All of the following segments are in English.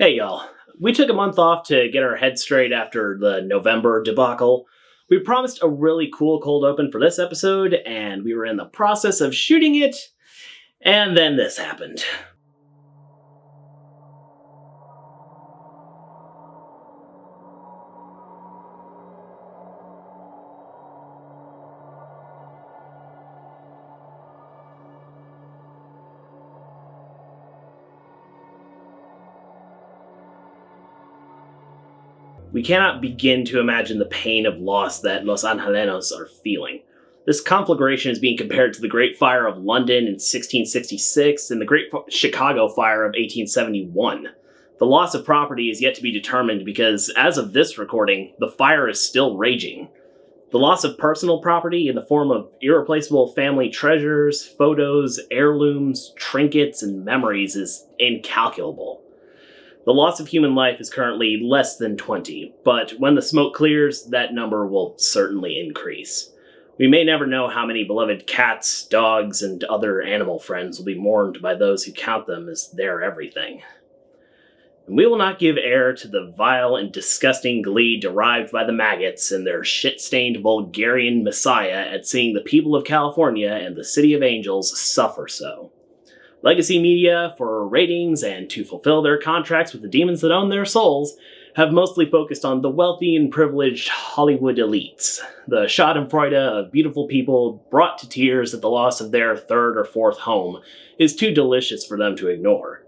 Hey y'all, we took a month off to get our heads straight after the November debacle. We promised a really cool cold open for this episode, and we were in the process of shooting it, and then this happened. We cannot begin to imagine the pain of loss that Los Angelenos are feeling. This conflagration is being compared to the Great Fire of London in 1666 and the Great Chicago Fire of 1871. The loss of property is yet to be determined because, as of this recording, the fire is still raging. The loss of personal property in the form of irreplaceable family treasures, photos, heirlooms, trinkets, and memories is incalculable. The loss of human life is currently less than 20, but when the smoke clears, that number will certainly increase. We may never know how many beloved cats, dogs, and other animal friends will be mourned by those who count them as their everything. And we will not give air to the vile and disgusting glee derived by the maggots and their shit-stained vulgarian messiah at seeing the people of California and the City of Angels suffer so. Legacy media, for ratings and to fulfill their contracts with the demons that own their souls, have mostly focused on the wealthy and privileged Hollywood elites. The schadenfreude of beautiful people brought to tears at the loss of their third or fourth home is too delicious for them to ignore.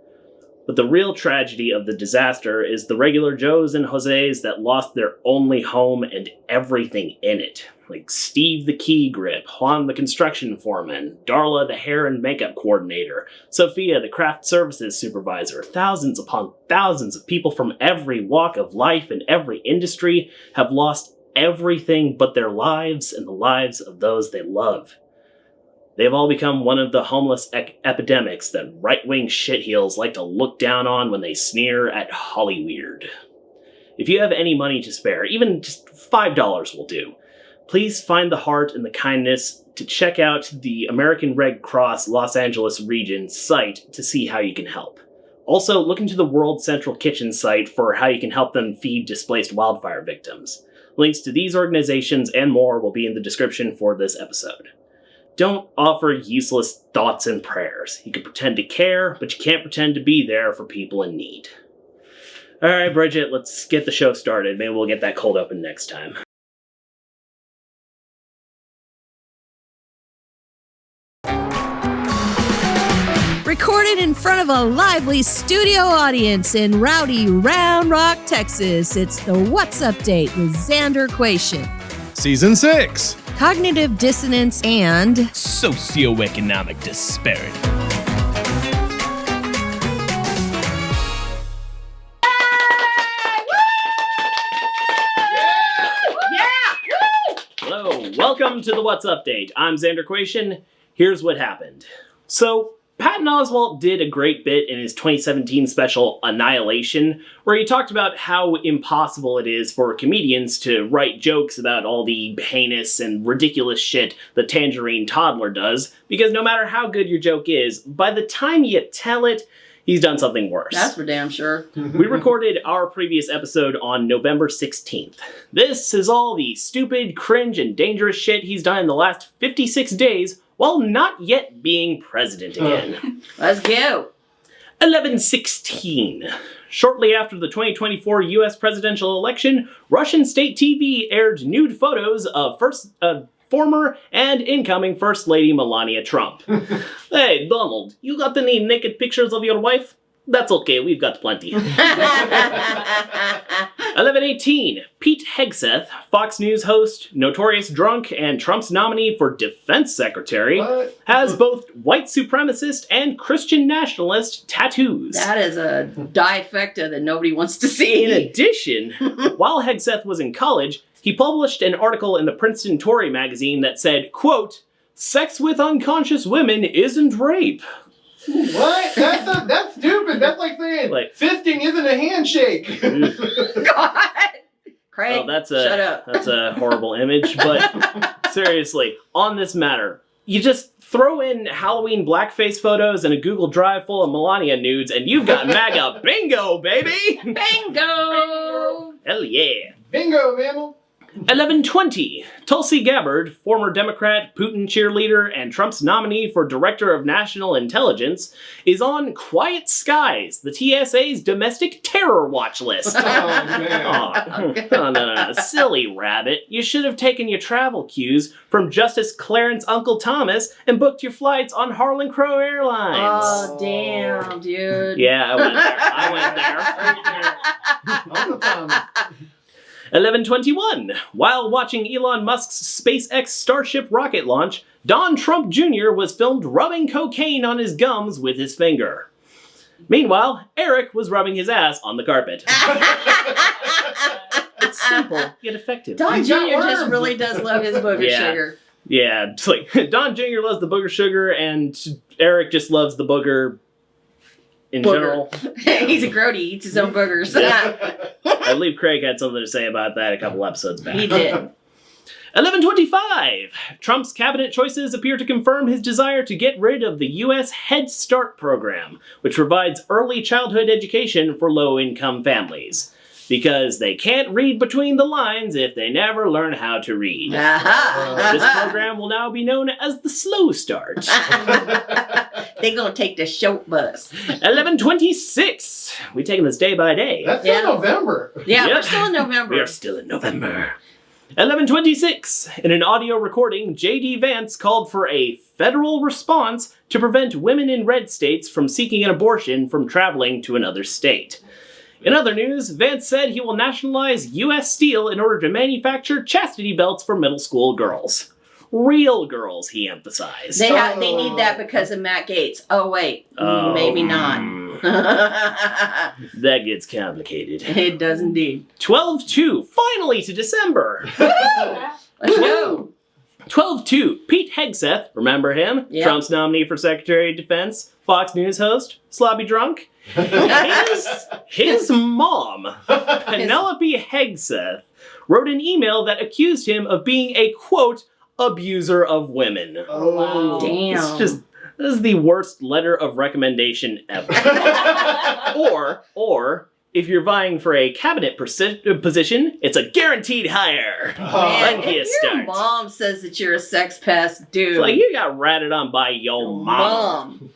But the real tragedy of the disaster is the regular Joes and Jose's that lost their only home and everything in it. Like Steve the key grip, Juan the construction foreman, Darla the hair and makeup coordinator, Sophia the craft services supervisor. Thousands upon thousands of people from every walk of life and every industry have lost everything but their lives and the lives of those they love. They have all become one of the homeless epidemics that right-wing shitheels like to look down on when they sneer at Hollyweird. If you have any money to spare, even just $5 will do, please find the heart and the kindness to check out the American Red Cross Los Angeles region site to see how you can help. Also, look into the World Central Kitchen site for how you can help them feed displaced wildfire victims. Links to these organizations and more will be in the description for this episode. Don't offer useless thoughts and prayers. You can pretend to care, but you can't pretend to be there for people in need. Alright, Bridget, let's get the show started. Maybe we'll get that cold open next time. Recorded in front of a lively studio audience in rowdy Round Rock, Texas, it's the What's Update with Xander IMDb. Season 6. Cognitive dissonance and socioeconomic disparity. Hello, welcome to the What's Update. I'm Xander IMDb. Here's what happened. So, Patton Oswalt did a great bit in his 2017 special Annihilation, where he talked about how impossible it is for comedians to write jokes about all the heinous and ridiculous shit the Tangerine Toddler does, because no matter how good your joke is, by the time you tell it, he's done something worse. That's for damn sure. We recorded our previous episode on November 16th. This is all the stupid, cringe, and dangerous shit he's done in the last 56 days, while not yet being president again. Let's go. 11/16. Shortly after the 2024 U.S. presidential election, Russian state TV aired nude photos of former and incoming First Lady Melania Trump. Hey, Donald, you got any naked pictures of your wife? That's okay, we've got plenty. 11/18. Pete Hegseth, Fox News host, notorious drunk, and Trump's nominee for defense secretary, has both white supremacist and Christian nationalist tattoos. That is a difecta that nobody wants to see. In addition, while Hegseth was in college, he published an article in the Princeton Tory magazine that said, quote, "Sex with unconscious women isn't rape." What? That's stupid. That's like saying fisting isn't a handshake. God. Craig, well, shut up. That's a horrible image, but seriously, on this matter, You just throw in Halloween blackface photos and a Google Drive full of Melania nudes, and you've got MAGA bingo, baby! Bingo! Hell yeah. Bingo, mammal. 11:20. Tulsi Gabbard, former Democrat, Putin cheerleader, and Trump's nominee for Director of National Intelligence, is on Quiet Skies, the TSA's domestic terror watch list. Oh, man. Oh, no. Silly rabbit. You should have taken your travel cues from Justice Clarence Uncle Thomas and booked your flights on Harlan Crow Airlines. Oh, damn, dude. Yeah, I went there. Uncle Thomas. 11:21. While watching Elon Musk's SpaceX Starship rocket launch, Don Trump Jr. was filmed rubbing cocaine on his gums with his finger. Meanwhile, Eric was rubbing his ass on the carpet. It's simple, yet effective. Don He's Jr. got just worms. really does love his booger Yeah. sugar. Yeah, it's like Don Jr. loves the booger sugar, and Eric just loves the booger in general. He's a grody, he eats his own boogers. I believe Craig had something to say about that a couple episodes back. He did. 11:25. Trump's cabinet choices appear to confirm his desire to get rid of the U.S. Head Start program, which provides early childhood education for low-income families. Because they can't read between the lines if they never learn how to read. This program will now be known as the Slow Start. They gonna take the short bus. 11:26. We taking this day by day. That's Yeah. in November. Yeah, Yep. we're still in November. We are still in November. 11:26. In an audio recording, J.D. Vance called for a federal response to prevent women in red states from seeking an abortion from traveling to another state. In other news, Vance said he will nationalize U.S. Steel in order to manufacture chastity belts for middle school girls. Real girls, he emphasized. They need that because of Matt Gaetz. Oh, wait. Maybe not. That gets complicated. It does indeed. 12-2, finally to December. Let's go. 12-2, Pete Hegseth, remember him? Yep. Trump's nominee for Secretary of Defense, Fox News host, sloppy drunk. His mom, Penelope Hegseth, wrote an email that accused him of being a, quote, abuser of women. Oh, Damn. This is the worst letter of recommendation ever. or if you're vying for a cabinet position, it's a guaranteed hire. Man, When do you if your start? mom says that you're a sex pest, dude. It's like you got ratted on by your mom. Mom.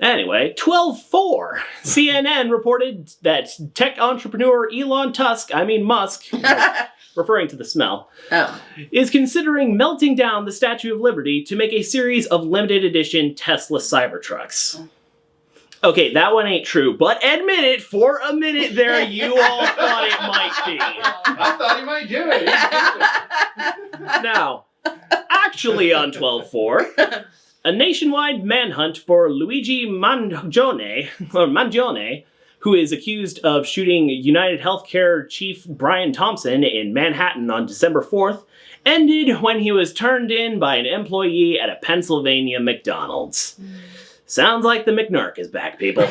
Anyway, 12-4. CNN reported that tech entrepreneur Musk, referring to the smell, Oh. is considering melting down the Statue of Liberty to make a series of limited edition Tesla Cybertrucks. Okay, that one ain't true, but admit it, for a minute there, you all thought it might be. I thought he might do it. Now, actually on 12-4, a nationwide manhunt for Luigi Mangione, who is accused of shooting United Healthcare chief Brian Thompson in Manhattan on December 4th, ended when he was turned in by an employee at a Pennsylvania McDonald's. Sounds like the McNark is back, people.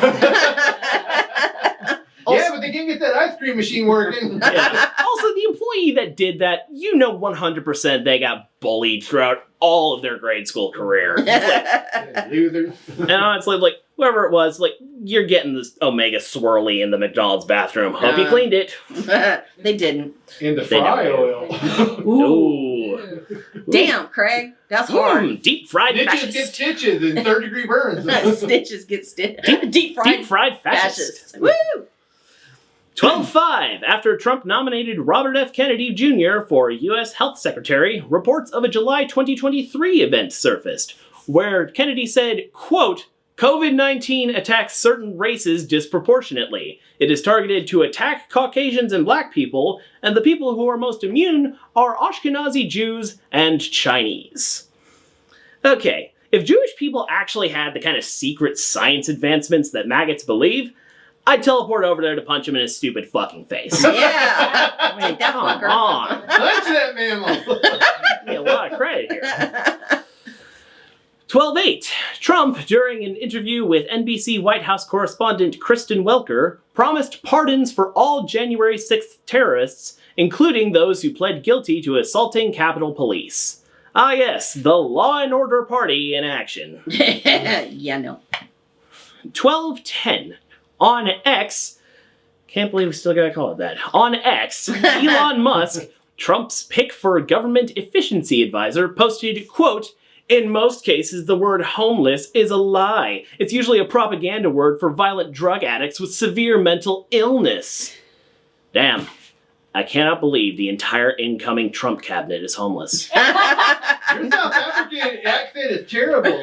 Yeah, but they can't get that ice cream machine working. Yeah. Also, the employee that did that, 100% they got bullied throughout all of their grade school career. Losers. And honestly, like, whoever it was, like, you're getting this Omega swirly in the McDonald's bathroom. Hope you cleaned it. They didn't. In the They fry never oil. Ooh. Damn, Craig. That's hard. Deep fried Ditches fascist. get stitches and third-degree burns. Stitches get stitched. Deep fried fascist. fascists. Woo! 12-5. After Trump nominated Robert F. Kennedy Jr. for U.S. Health Secretary, reports of a July 2023 event surfaced, where Kennedy said, quote, COVID-19 attacks certain races disproportionately. It is targeted to attack Caucasians and black people, and the people who are most immune are Ashkenazi Jews and Chinese. Okay, if Jewish people actually had the kind of secret science advancements that maggots believe, I'd teleport over there to punch him in his stupid fucking face. Yeah. Take that Come fucker. on. Punch that mammal. Give me a lot of credit here. 12-8. Trump, during an interview with NBC White House correspondent Kristen Welker, promised pardons for all January 6th terrorists, including those who pled guilty to assaulting Capitol Police. Ah, yes, the Law and Order Party in action. Yeah, no. 12:10 on X. Can't believe we still gotta call it that. On X, Elon Musk, Trump's pick for government efficiency advisor, posted, quote, "In most cases, the word homeless is a lie. It's usually a propaganda word for violent drug addicts with severe mental illness." Damn. I cannot believe the entire incoming Trump cabinet is homeless. Your South African accent is terrible.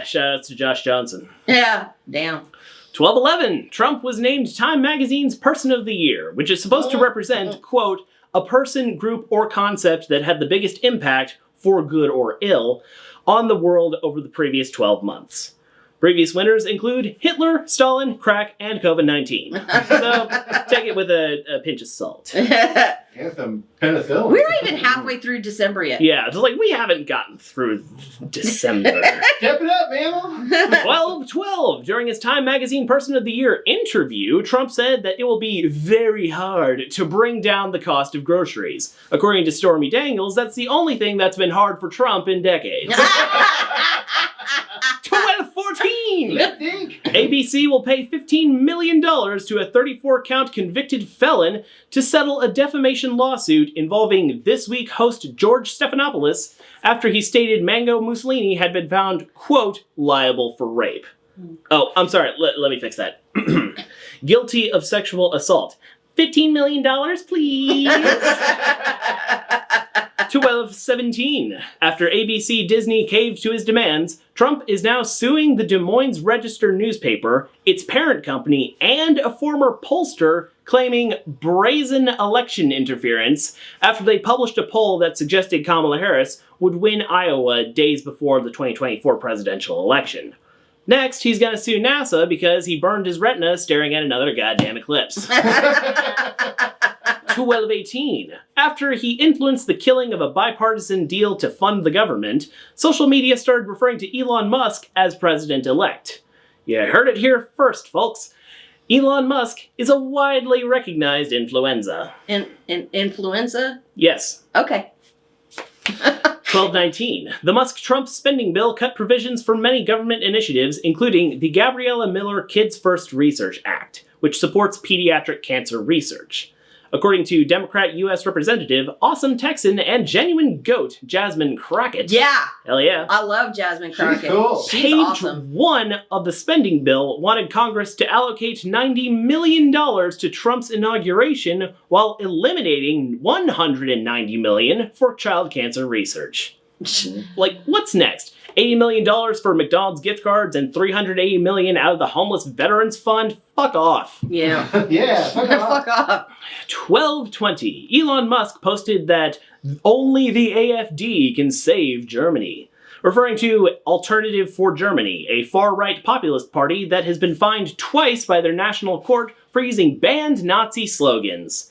Shout outs to Josh Johnson. Yeah, damn. 12:11. Trump was named Time Magazine's Person of the Year, which is supposed to represent, quote, "a person, group, or concept that had the biggest impact, for good or ill, on the world over the previous 12 months. Previous winners include Hitler, Stalin, crack, and COVID-19. So take it with a pinch of salt. And some penicillin. We're not even halfway through December yet. Yeah, it's like we haven't gotten through December. Step it up, man. 12:12. During his Time Magazine Person of the Year interview, Trump said that it will be very hard to bring down the cost of groceries. According to Stormy Daniels, that's the only thing that's been hard for Trump in decades. 12:14. Lip dink. ABC will pay $15 million to a 34-count convicted felon to settle a defamation lawsuit involving This Week host George Stephanopoulos after he stated Mango Mussolini had been found, quote, liable for rape. Oh, I'm sorry. Let me fix that. Guilty of sexual assault. $15 million, please. 12:17. After ABC Disney caved to his demands, Trump is now suing the Des Moines Register newspaper, its parent company, and a former pollster, claiming brazen election interference after they published a poll that suggested Kamala Harris would win Iowa days before the 2024 presidential election. Next, he's gonna sue NASA because he burned his retina staring at another goddamn eclipse. 12:18. After he influenced the killing of a bipartisan deal to fund the government, social media started referring to Elon Musk as president-elect. You heard it here first, folks. Elon Musk is a widely recognized influenza. Influenza? Yes. Okay. 12:19. The Musk-Trump spending bill cut provisions for many government initiatives, including the Gabriella Miller Kids First Research Act, which supports pediatric cancer research. According to Democrat U.S. Representative, awesome Texan, and genuine goat, Jasmine Crockett. Yeah. Hell yeah. I love Jasmine Crockett. She's cool. She's Page awesome. 1 of the spending bill wanted Congress to allocate $90 million to Trump's inauguration while eliminating $190 million for child cancer research. Like, what's next? $80 million for McDonald's gift cards and $380 million out of the Homeless Veterans Fund? Fuck off. Yeah. Yeah, fuck off. Fuck off. 12:20. Elon Musk posted that only the AfD can save Germany, referring to Alternative for Germany, a far-right populist party that has been fined twice by their national court for using banned Nazi slogans.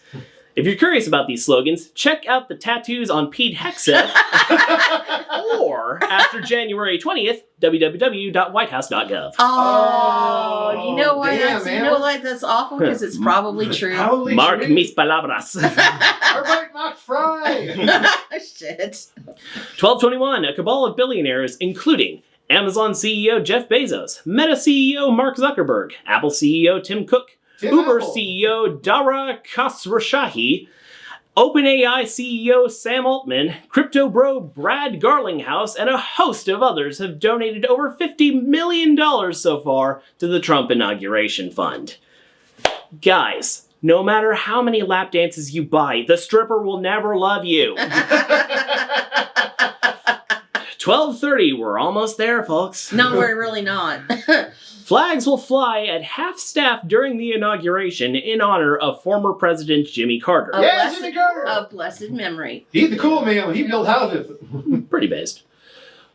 If you're curious about these slogans, check out the tattoos on Pete Hegseth, or after January 20th, www.whitehouse.gov. Oh, you know why damn, that's man. you know why that's awful? Because it's probably true. Probably Mark true. mis palabras. Arbeit macht frei. Shit. 12:21. A cabal of billionaires, including Amazon CEO Jeff Bezos, Meta CEO Mark Zuckerberg, Apple CEO Tim Cook, Tim Uber Apple. CEO Dara Khosrowshahi, OpenAI CEO Sam Altman, crypto bro Brad Garlinghouse, and a host of others have donated over $50 million so far to the Trump Inauguration Fund. Guys, no matter how many lap dances you buy, the stripper will never love you. 12:30, we're almost there, folks. No, we're really not. Flags will fly at half-staff during the inauguration in honor of former President Jimmy Carter. Oh. Yeah, Jimmy Carter. Of blessed memory. He's the cool man. He built houses. Pretty based.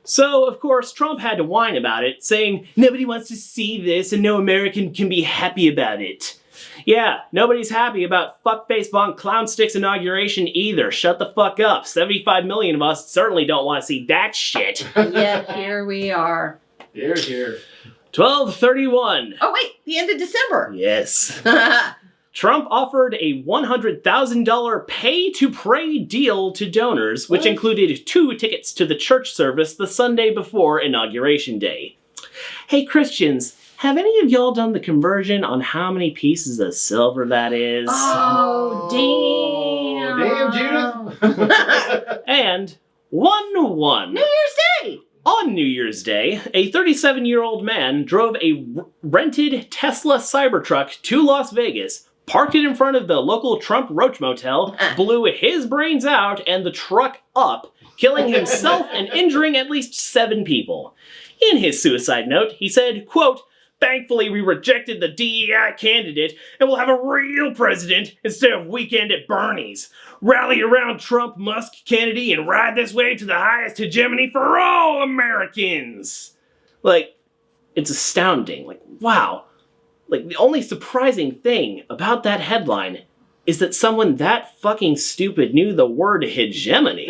So, of course, Trump had to whine about it, saying, nobody wants to see this and no American can be happy about it. Yeah, nobody's happy about fuckface von Clownstick's inauguration either. Shut the fuck up. 75 million of us certainly don't want to see that shit. Yet here we are. Here. 12:31. Oh wait, the end of December. Yes. Trump offered a $100,000 pay-to-pray deal to donors, which included 2 tickets to the church service the Sunday before Inauguration Day. Hey, Christians, have any of y'all done the conversion on how many pieces of silver that is? Oh, damn. Damn, Judith. And 1-1. New Year's Day. On New Year's Day, a 37-year-old man drove a rented Tesla Cybertruck to Las Vegas, parked it in front of the local Trump Roach Motel, blew his brains out and the truck up, killing himself and injuring at least 7 people. In his suicide note, he said, quote, "Thankfully, we rejected the DEI candidate and we'll have a real president instead of Weekend at Bernie's. Rally around Trump, Musk, Kennedy, and ride this wave to the highest hegemony for all Americans." Like, it's astounding. Like, wow. Like, the only surprising thing about that headline is that someone that fucking stupid knew the word hegemony.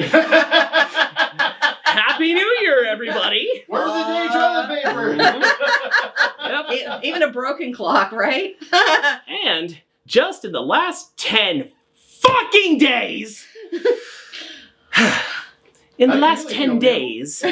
Happy New Year, everybody! Where are the day toilet paper? Yep. Even a broken clock, right? And just in the last 10 fucking days, in the last 10 days,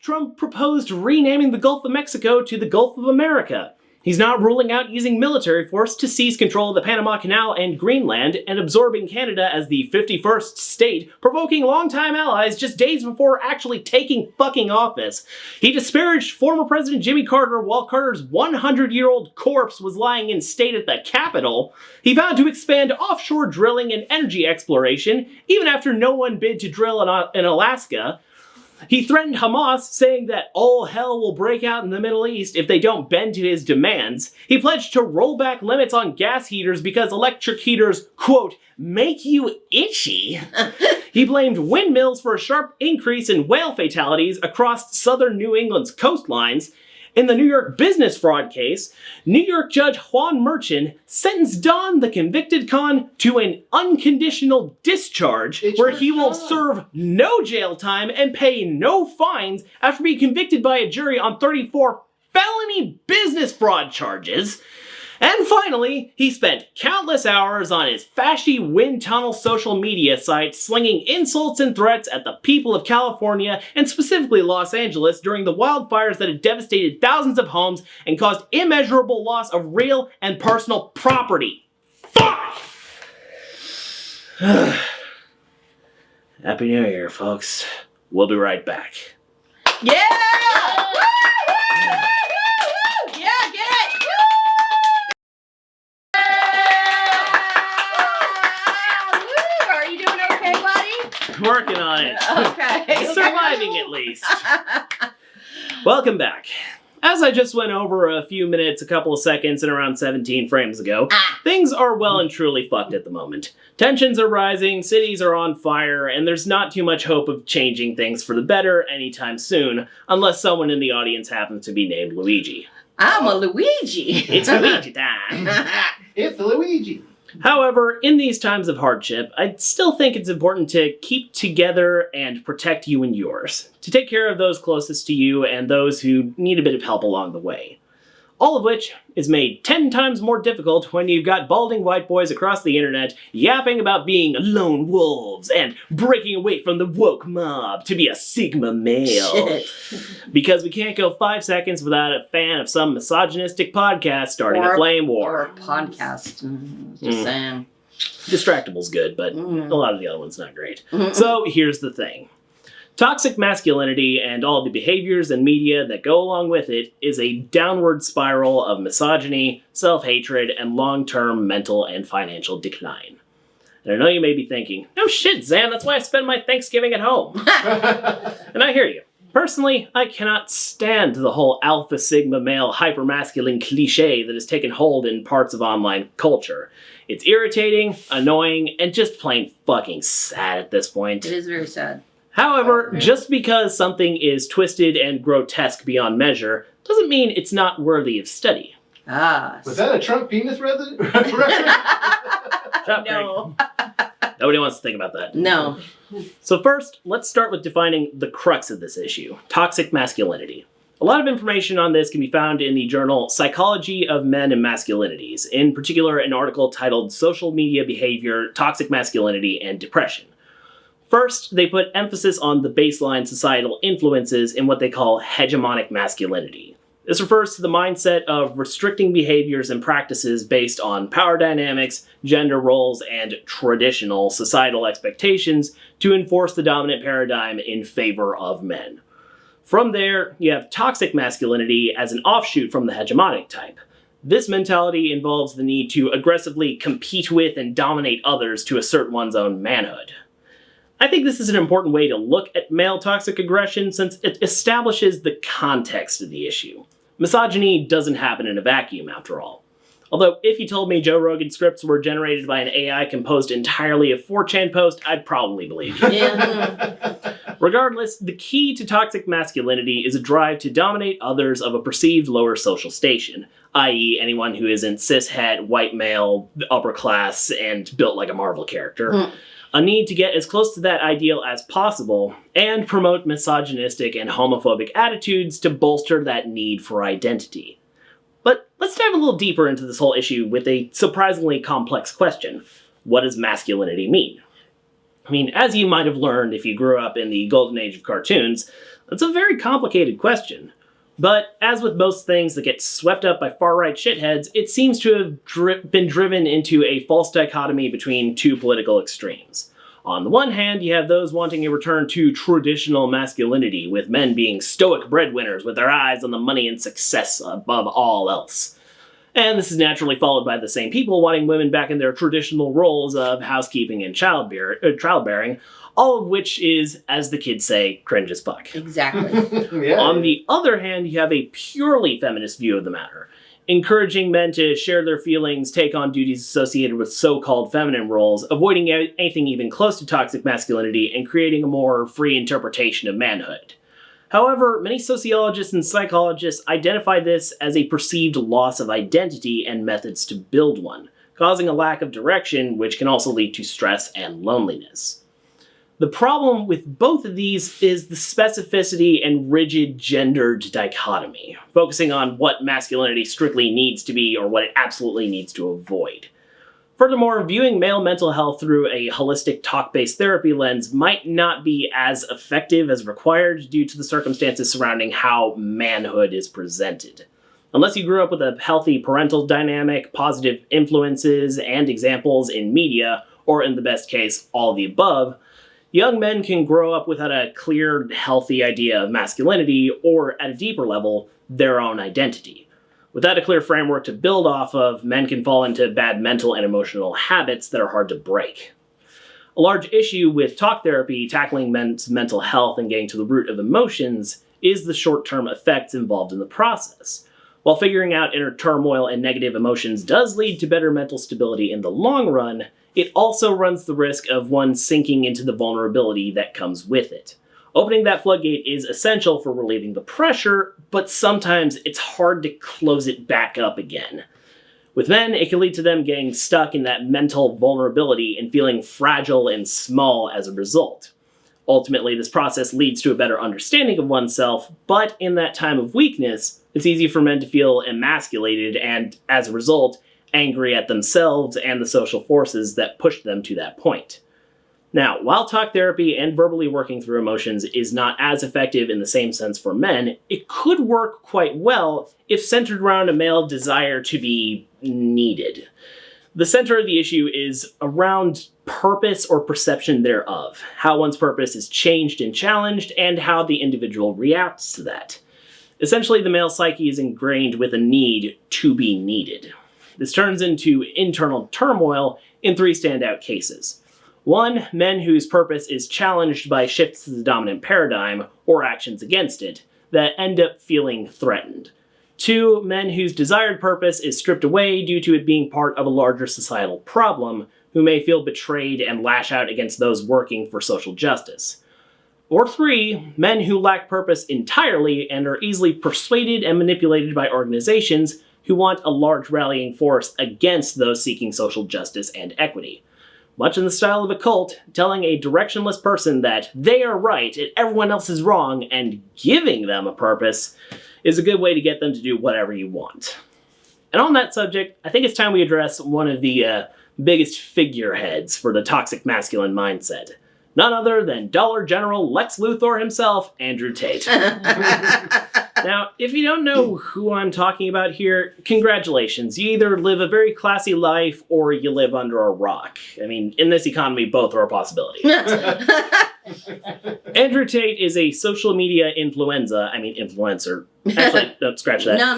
Trump proposed renaming the Gulf of Mexico to the Gulf of America. He's not ruling out using military force to seize control of the Panama Canal and Greenland and absorbing Canada as the 51st state, provoking longtime allies just days before actually taking fucking office. He disparaged former President Jimmy Carter while Carter's 100-year-old corpse was lying in state at the Capitol. He vowed to expand offshore drilling and energy exploration, even after no one bid to drill in Alaska. He threatened Hamas, saying that all hell will break out in the Middle East if they don't bend to his demands. He pledged to roll back limits on gas heaters because electric heaters, quote, make you itchy. He blamed windmills for a sharp increase in whale fatalities across southern New England's coastlines. In the New York business fraud case, New York Judge Juan Merchan sentenced Don, the convicted con, to an unconditional discharge where he will serve no jail time and pay no fines after being convicted by a jury on 34 felony business fraud charges. And finally, he spent countless hours on his fashy wind tunnel social media site slinging insults and threats at the people of California and specifically Los Angeles during the wildfires that had devastated thousands of homes and caused immeasurable loss of real and personal property. Fuck! Happy New Year, folks. We'll be right back. Yeah! Woo! Yeah, get it! Woo! Are you doing okay, buddy? Working on it. Okay. Surviving at least. Welcome back. As I just went over a few minutes, a couple of seconds, and around 17 frames ago, things are well and truly fucked at the moment. Tensions are rising, cities are on fire, and there's not too much hope of changing things for the better anytime soon, unless someone in the audience happens to be named Luigi. I'm a Luigi. It's Luigi time. It's Luigi. However, in these times of hardship, I still think it's important to keep together and protect you and yours, to take care of those closest to you and those who need a bit of help along the way. All of which is made 10 times more difficult when you've got balding white boys across the internet yapping about being lone wolves and breaking away from the woke mob to be a Sigma male. Because we can't go 5 seconds without a fan of some misogynistic podcast starting a flame war. Or a podcast. Just saying. Distractable's good, but a lot of the other ones not great. So here's the thing. Toxic masculinity and all the behaviors and media that go along with it is a downward spiral of misogyny, self-hatred, and long-term mental and financial decline. And I know you may be thinking, no shit, Zan, that's why I spend my Thanksgiving at home. And I hear you. Personally, I cannot stand the whole alpha sigma male hypermasculine cliche that has taken hold in parts of online culture. It's irritating, annoying, and just plain fucking sad at this point. It is very sad. However, just because something is twisted and grotesque beyond measure doesn't mean it's not worthy of study. Was that a Trump penis reference? No. Nobody wants to think about that. No. So first, let's start with defining the crux of this issue, toxic masculinity. A lot of information on this can be found in the journal Psychology of Men and Masculinities, in particular an article titled Social Media Behavior, Toxic Masculinity, and Depression. First, they put emphasis on the baseline societal influences in what they call hegemonic masculinity. This refers to the mindset of restricting behaviors and practices based on power dynamics, gender roles, and traditional societal expectations to enforce the dominant paradigm in favor of men. From there, you have toxic masculinity as an offshoot from the hegemonic type. This mentality involves the need to aggressively compete with and dominate others to assert one's own manhood. I think this is an important way to look at male toxic aggression since it establishes the context of the issue. Misogyny doesn't happen in a vacuum, after all. Although, if you told me Joe Rogan scripts were generated by an AI composed entirely of 4chan posts, I'd probably believe you. Yeah. Regardless, the key to toxic masculinity is a drive to dominate others of a perceived lower social station, i.e. anyone who isn't cishet, white male, upper class, and built like a Marvel character. A need to get as close to that ideal as possible, and promote misogynistic and homophobic attitudes to bolster that need for identity. But let's dive a little deeper into this whole issue with a surprisingly complex question. What does masculinity mean? I mean, as you might have learned if you grew up in the golden age of cartoons, that's a very complicated question. But as with most things that get swept up by far-right shitheads, it seems to have been driven into a false dichotomy between two political extremes. On the one hand, you have those wanting a return to traditional masculinity, with men being stoic breadwinners with their eyes on the money and success above all else. And this is naturally followed by the same people wanting women back in their traditional roles of housekeeping and childbearing, all of which is, as the kids say, cringe as fuck. Exactly. Yeah. On the other hand, you have a purely feminist view of the matter, encouraging men to share their feelings, take on duties associated with so-called feminine roles, avoiding anything even close to toxic masculinity, and creating a more free interpretation of manhood. However, many sociologists and psychologists identify this as a perceived loss of identity and methods to build one, causing a lack of direction, which can also lead to stress and loneliness. The problem with both of these is the specificity and rigid gendered dichotomy, focusing on what masculinity strictly needs to be or what it absolutely needs to avoid. Furthermore, viewing male mental health through a holistic talk-based therapy lens might not be as effective as required due to the circumstances surrounding how manhood is presented. Unless you grew up with a healthy parental dynamic, positive influences, and examples in media, or in the best case, all of the above, young men can grow up without a clear, healthy idea of masculinity, or, at a deeper level, their own identity. Without a clear framework to build off of, men can fall into bad mental and emotional habits that are hard to break. A large issue with talk therapy tackling men's mental health and getting to the root of emotions is the short-term effects involved in the process. While figuring out inner turmoil and negative emotions does lead to better mental stability in the long run, it also runs the risk of one sinking into the vulnerability that comes with it. Opening that floodgate is essential for relieving the pressure, but sometimes it's hard to close it back up again. With men, it can lead to them getting stuck in that mental vulnerability and feeling fragile and small as a result. Ultimately, this process leads to a better understanding of oneself, but in that time of weakness, it's easy for men to feel emasculated and, as a result, angry at themselves and the social forces that pushed them to that point. Now, while talk therapy and verbally working through emotions is not as effective in the same sense for men, it could work quite well if centered around a male desire to be needed. The center of the issue is around purpose or perception thereof, how one's purpose is changed and challenged, and how the individual reacts to that. Essentially, the male psyche is ingrained with a need to be needed. This turns into internal turmoil in three standout cases. 1, men whose purpose is challenged by shifts to the dominant paradigm or actions against it that end up feeling threatened. 2, men whose desired purpose is stripped away due to it being part of a larger societal problem, who may feel betrayed and lash out against those working for social justice. Or 3, men who lack purpose entirely and are easily persuaded and manipulated by organizations who want a large rallying force against those seeking social justice and equity. Much in the style of a cult, telling a directionless person that they are right and everyone else is wrong and giving them a purpose is a good way to get them to do whatever you want. And on that subject, I think it's time we address one of the biggest figureheads for the toxic masculine mindset. None other than Dollar General Lex Luthor himself, Andrew Tate. Now, if you don't know who I'm talking about here, congratulations. You either live a very classy life or you live under a rock. I mean, in this economy, both are a possibility. Andrew Tate is a social media influencer. Actually, don't scratch that. No,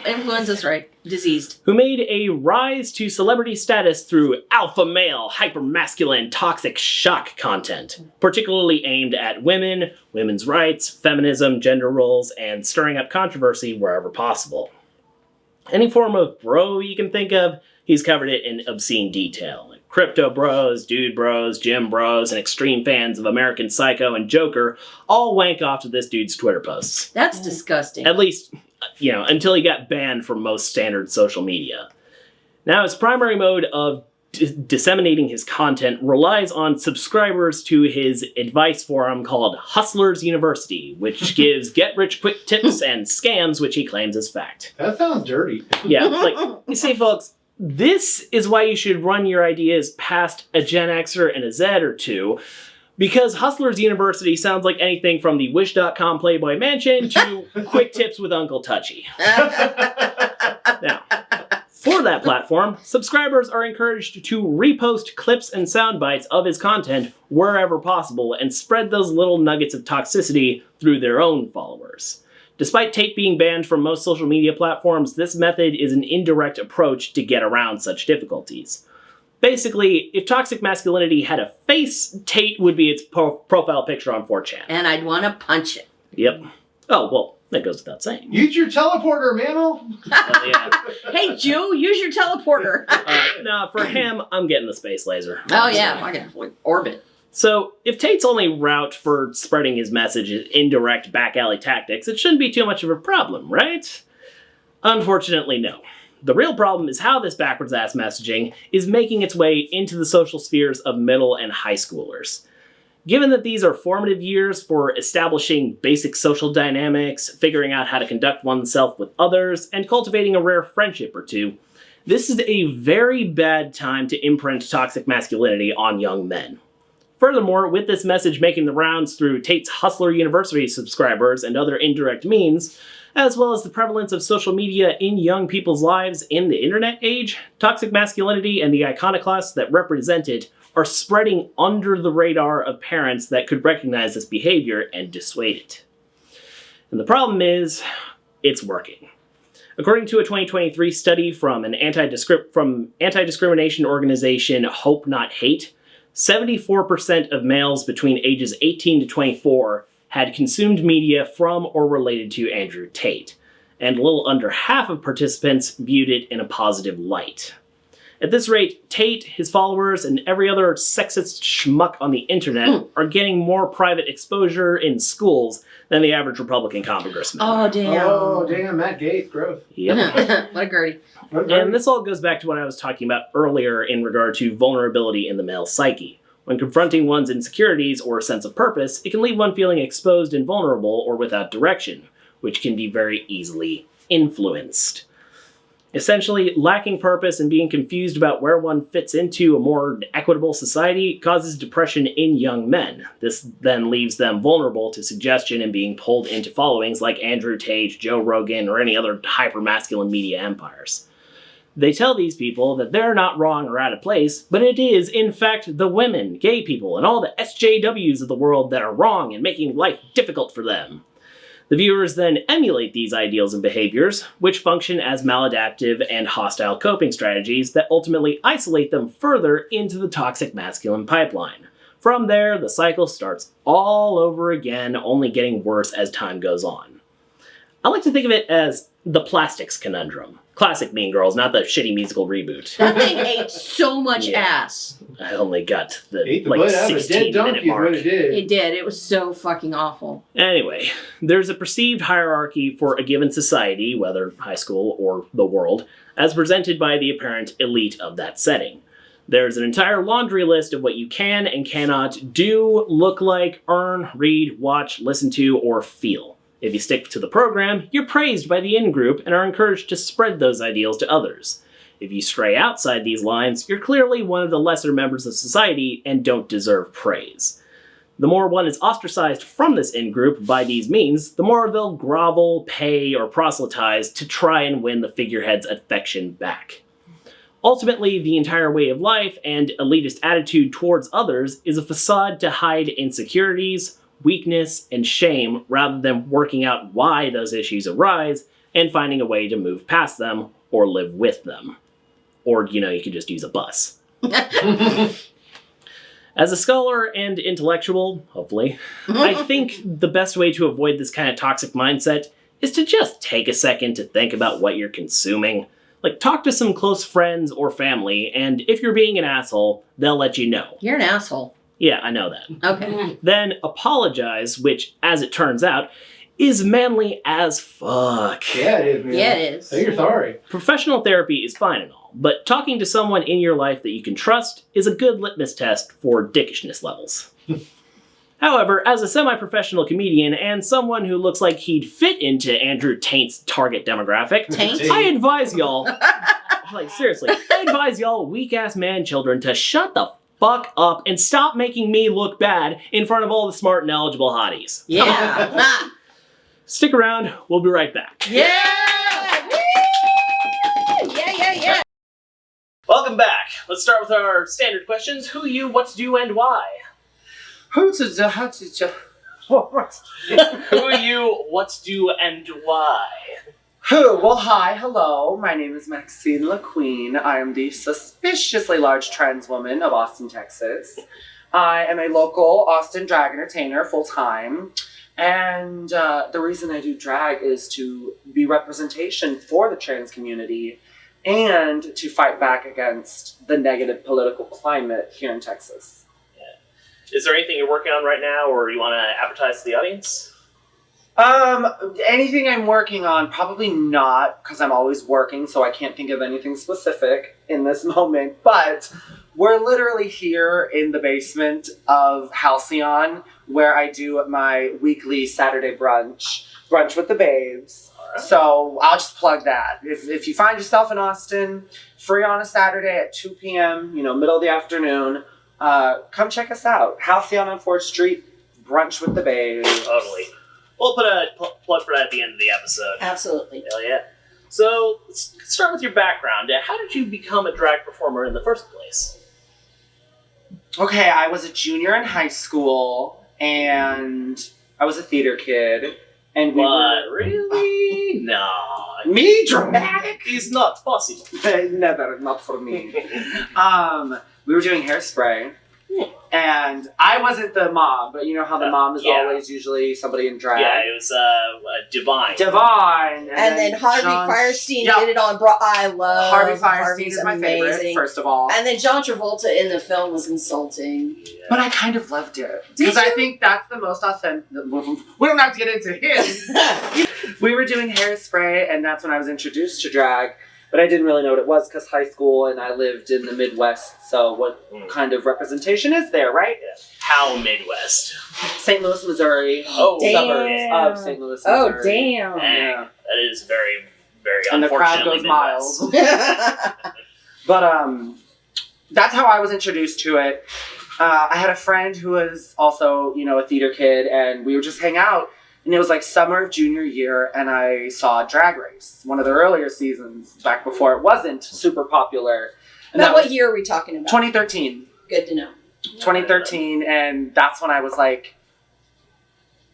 influenza's right. Diseased. Who made a rise to celebrity status through alpha male, hypermasculine, toxic shock content, particularly aimed at women, women's rights, feminism, gender roles, and stirring up controversy wherever possible. Any form of bro you can think of, he's covered it in obscene detail. Like crypto bros, dude bros, gym bros, and extreme fans of American Psycho and Joker all wank off to this dude's Twitter posts. That's disgusting. At least, until he got banned from most standard social media. Now, his primary mode of disseminating his content relies on subscribers to his advice forum called Hustlers University, which gives get-rich-quick tips and scams which he claims is fact. That sounds dirty. Yeah, you see, folks, this is why you should run your ideas past a Gen Xer and a Z or two, because Hustlers University sounds like anything from the Wish.com Playboy Mansion to Quick Tips with Uncle Touchy. Now, for that platform, subscribers are encouraged to repost clips and sound bites of his content wherever possible and spread those little nuggets of toxicity through their own followers. Despite Tate being banned from most social media platforms, this method is an indirect approach to get around such difficulties. Basically, if toxic masculinity had a face, Tate would be its profile picture on 4chan. And I'd want to punch it. Yep. Oh, well, that goes without saying. Use your teleporter, Mammal! Yeah. Hey, Jew, use your teleporter. No, for him, I'm getting the space laser. Oh, yeah, I can orbit. So, if Tate's only route for spreading his message is indirect back alley tactics, it shouldn't be too much of a problem, right? Unfortunately, no. The real problem is how this backwards-ass messaging is making its way into the social spheres of middle and high schoolers. Given that these are formative years for establishing basic social dynamics, figuring out how to conduct oneself with others, and cultivating a rare friendship or two, this is a very bad time to imprint toxic masculinity on young men. Furthermore, with this message making the rounds through Tate's Hustler University subscribers and other indirect means, as well as the prevalence of social media in young people's lives in the internet age, toxic masculinity and the iconoclasts that represent it are spreading under the radar of parents that could recognize this behavior and dissuade it. And the problem is, it's working. According to a 2023 study from an anti-discrimination organization Hope Not Hate, 74% of males between ages 18 to 24 had consumed media from or related to Andrew Tate, and a little under half of participants viewed it in a positive light. At this rate, Tate, his followers, and every other sexist schmuck on the internet are getting more private exposure in schools than the average Republican congressman. Oh, damn. Oh, damn, Matt Gaetz, gross. Yep. What a Gertie. And this all goes back to what I was talking about earlier in regard to vulnerability in the male psyche. When confronting one's insecurities or sense of purpose, it can leave one feeling exposed and vulnerable or without direction, which can be very easily influenced. Essentially, lacking purpose and being confused about where one fits into a more equitable society causes depression in young men. This then leaves them vulnerable to suggestion and being pulled into followings like Andrew Tate, Joe Rogan, or any other hyper-masculine media empires. They tell these people that they're not wrong or out of place, but it is, in fact, the women, gay people, and all the SJWs of the world that are wrong and making life difficult for them. The viewers then emulate these ideals and behaviors, which function as maladaptive and hostile coping strategies that ultimately isolate them further into the toxic masculine pipeline. From there, the cycle starts all over again, only getting worse as time goes on. I like to think of it as the Plastics Conundrum. Classic Mean Girls, not the shitty musical reboot. That thing ate so much ass. I only got the butt out of a dead 16-minute donkey is mark. what it did. It did. It was so fucking awful. Anyway, there's a perceived hierarchy for a given society, whether high school or the world, as presented by the apparent elite of that setting. There's an entire laundry list of what you can and cannot do, look like, earn, read, watch, listen to, or feel. If you stick to the program, you're praised by the in-group and are encouraged to spread those ideals to others. If you stray outside these lines, you're clearly one of the lesser members of society and don't deserve praise. The more one is ostracized from this in-group by these means, the more they'll grovel, pay, or proselytize to try and win the figurehead's affection back. Ultimately, the entire way of life and elitist attitude towards others is a facade to hide insecurities, weakness, and shame rather than working out why those issues arise and finding a way to move past them or live with them. Or, you could just use a bus. As a scholar and intellectual, hopefully, I think the best way to avoid this kind of toxic mindset is to just take a second to think about what you're consuming. Like, talk to some close friends or family, and if you're being an asshole, they'll let you know. You're an asshole. Yeah, I know that. Okay. Then apologize, which, as it turns out, is manly as fuck. Yeah, it is, man. Yeah, it is. Say you're sorry. Professional therapy is fine and all, but talking to someone in your life that you can trust is a good litmus test for dickishness levels. However, as a semi-professional comedian and someone who looks like he'd fit into Andrew Taint's target demographic, Taint? I advise y'all, like seriously, I advise y'all weak-ass man-children to shut the fuck up and stop making me look bad in front of all the smart and eligible hotties. Yeah. Stick around, we'll be right back. Yeah! Woo! Yeah. Welcome back. Let's start with our standard questions. Who, you, what's due, and why? Who to the how to the what? Who are you, what's due, and why? Who? Well, hi, hello. My name is Maxine LaQueene. I am the suspiciously large trans woman of Austin, Texas. I am a local Austin drag entertainer full time. And the reason I do drag is to be representation for the trans community and to fight back against the negative political climate here in Texas. Is there anything you're working on right now, or you want to advertise to the audience? Anything I'm working on, probably not, because I'm always working, so I can't think of anything specific in this moment, but we're literally here in the basement of Halcyon, where I do my weekly Saturday brunch with the babes. Right. So I'll just plug that. If you find yourself in Austin, free on a Saturday at 2 p.m., middle of the afternoon, come check us out. Halcyon on 4th Street, brunch with the babes. Totally. We'll put a plug for that at the end of the episode. Absolutely. Hell yeah. So, let's start with your background. How did you become a drag performer in the first place? Okay, I was a junior in high school, and I was a theater kid. And really? No. Me? Dramatic? It's not possible. Never, not for me. We were doing Hairspray, and I wasn't the mom, but you know how the mom is always usually somebody in drag? Yeah, it was Divine. Divine. And then Harvey Firestein did it on I love Harvey Firestein Harvey's is my amazing. favorite, first of all. And then John Travolta in the film was insulting. Yeah. But I kind of loved it. Because I think that's the most authentic. We don't have to get into him. We were doing Hairspray, and that's when I was introduced to drag. But I didn't really know what it was because high school and I lived in the Midwest. So what kind of representation is there, right? Yeah. How Midwest? St. Louis, Missouri. Oh, suburbs of St. Louis, Missouri. Oh, damn. Yeah. That is very, very And the crowd unfortunately goes Midwest. miles. But that's how I was introduced to it. I had a friend who was also, a theater kid, and we would just hang out. And it was like summer of junior year, and I saw Drag Race, one of the earlier seasons, back before it wasn't super popular. And Now, what year are we talking about? 2013. Good to know. 2013, and that's when I was like,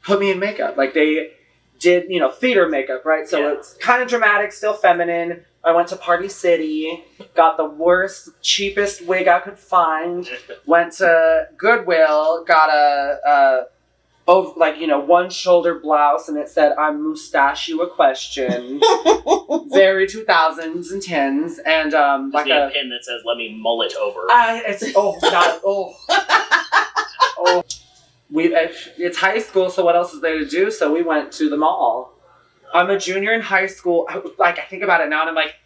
put me in makeup. Like, they did, theater makeup, right? So it's kind of dramatic, still feminine. I went to Party City, got the worst, cheapest wig I could find, went to Goodwill, got a one shoulder blouse, and it said, "I'm mustachio a question." Very 2000s and 10s, and like a pin that says, "Let me mull it over." It's high school, so what else is there to do? So we went to the mall. I'm a junior in high school. I think about it now, and I'm like,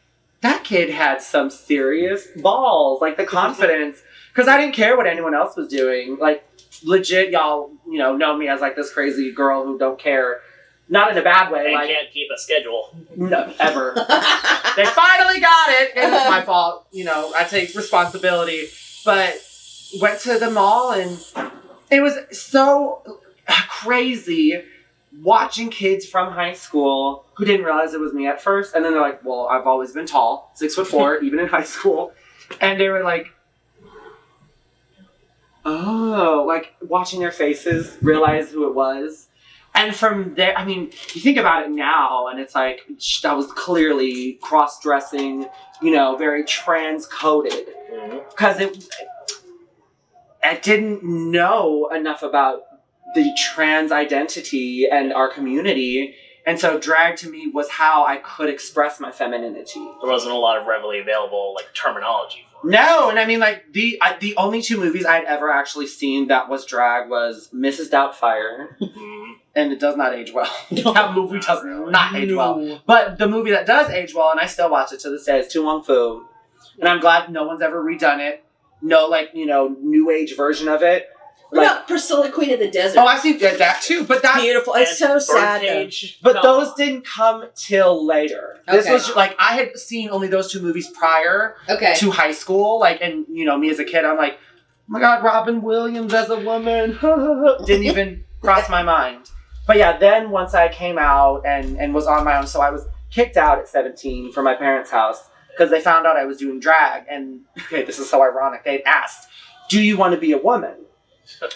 that kid had some serious balls, like the confidence, because I didn't care what anyone else was doing. Like, legit, y'all, know me as like this crazy girl who don't care. Not in a bad way. They can't keep a schedule. No, ever. They finally got it, and it's my fault. You know, I take responsibility. But went to the mall, and it was so crazy watching kids from high school who didn't realize it was me at first, and then they're like, well, I've always been tall, 6'4", even in high school. And they were like, oh, like watching their faces, realize who it was. And from there, I mean, you think about it now, and it's like, that was clearly cross-dressing, you know, very trans-coded. Because I didn't know enough about the trans identity and our community. And so drag to me was how I could express my femininity. There wasn't a lot of readily available, like, terminology for it. No, and I mean, like, the only two movies I'd ever actually seen that was drag was Mrs. Doubtfire, and it does not age well. That movie does not age well. But the movie that does age well, and I still watch it to this day, is Tu Wong Fu. And I'm glad no one's ever redone it. No, like, you know, new age version of it. What about Priscilla, Queen of the Desert? Oh, I've seen that too, but that beautiful. It's so sad, though. But those didn't come till later. This was like, I had seen only those two movies prior to high school. Like, and you know, me as a kid, I'm like, oh my God, Robin Williams as a woman. Didn't even cross my mind. But yeah, then once I came out and was on my own, so I was kicked out at 17 from my parents' house because they found out I was doing drag. And okay, this is so ironic. They'd asked, do you want to be a woman?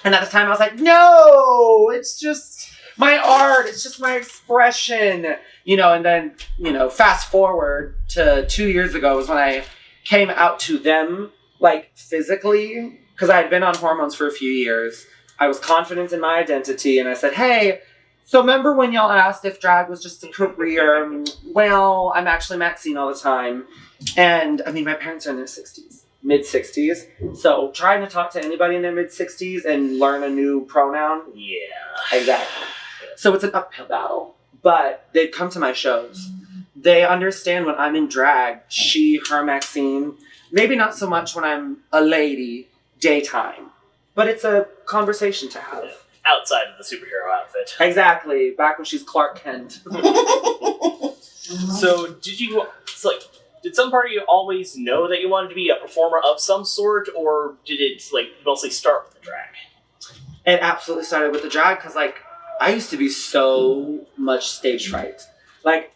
And at the time I was like, no, it's just my art. It's just my expression, you know, and then, you know, fast forward to 2 years ago was when I came out to them, like physically, because I had been on hormones for a few years. I was confident in my identity, and I said, hey, so remember when y'all asked if drag was just a career? Well, I'm actually Maxine all the time. And I mean, my parents are in their 60s. Mid-60s. So trying to talk to anybody in their mid-60s and learn a new pronoun. Yeah. Exactly. So it's an uphill battle. But they'd come to my shows. They understand when I'm in drag, she, her, Maxine. Maybe not so much when I'm a lady, daytime. But it's a conversation to have. Yeah. Outside of the superhero outfit. Exactly. Back when she's Clark Kent. So did some part of you always know that you wanted to be a performer of some sort, or did it, like, mostly start with the drag? It absolutely started with the drag, because, like, I used to be so much stage fright. Like,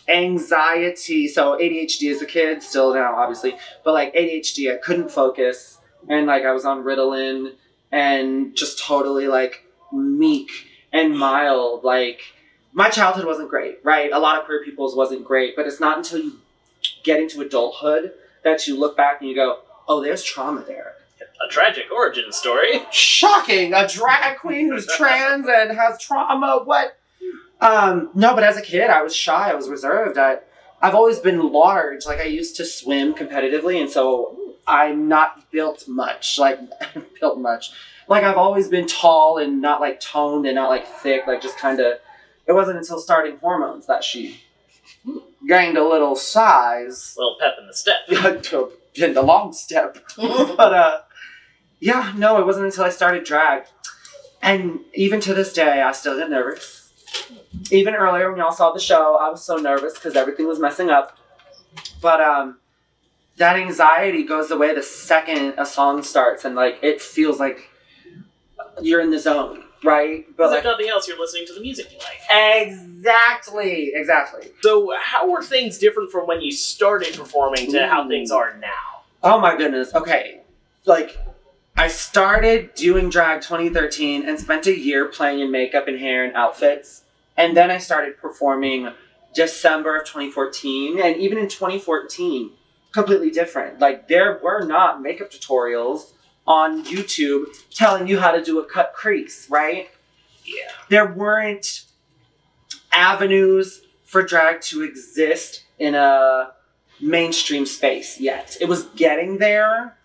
anxiety, so ADHD as a kid, still now, obviously, but, like, ADHD, I couldn't focus, and, like, I was on Ritalin, and just totally, like, meek and mild. Like, my childhood wasn't great, right? A lot of queer people's wasn't great, but it's not until you get into adulthood that you look back and you go, oh, there's trauma there. A tragic origin story. Shocking! A drag queen who's trans and has trauma. What? No, but as a kid, I was shy. I was reserved. I've always been large. Like, I used to swim competitively, and so I'm not built much. Like, Like, I've always been tall and not, like, toned and not, like, thick. Like, just kind of... It wasn't until starting hormones that she gained a little size. A little pep in the step. In the long step. But, yeah, no, it wasn't until I started drag. And even to this day, I still get nervous. Even earlier when y'all saw the show, I was so nervous because everything was messing up. But, that anxiety goes away the second a song starts, and, like, it feels like you're in the zone. Right? But like nothing else, you're listening to the music you like. Exactly. So how were things different from when you started performing to how things are now? Oh my goodness. Okay. Like, I started doing drag 2013 and spent a year playing in makeup and hair and outfits. And then I started performing December of 2014. And even in 2014, completely different. Like, there were not makeup tutorials on YouTube telling you how to do a cut crease, right? Yeah. There weren't avenues for drag to exist in a mainstream space yet. It was getting there,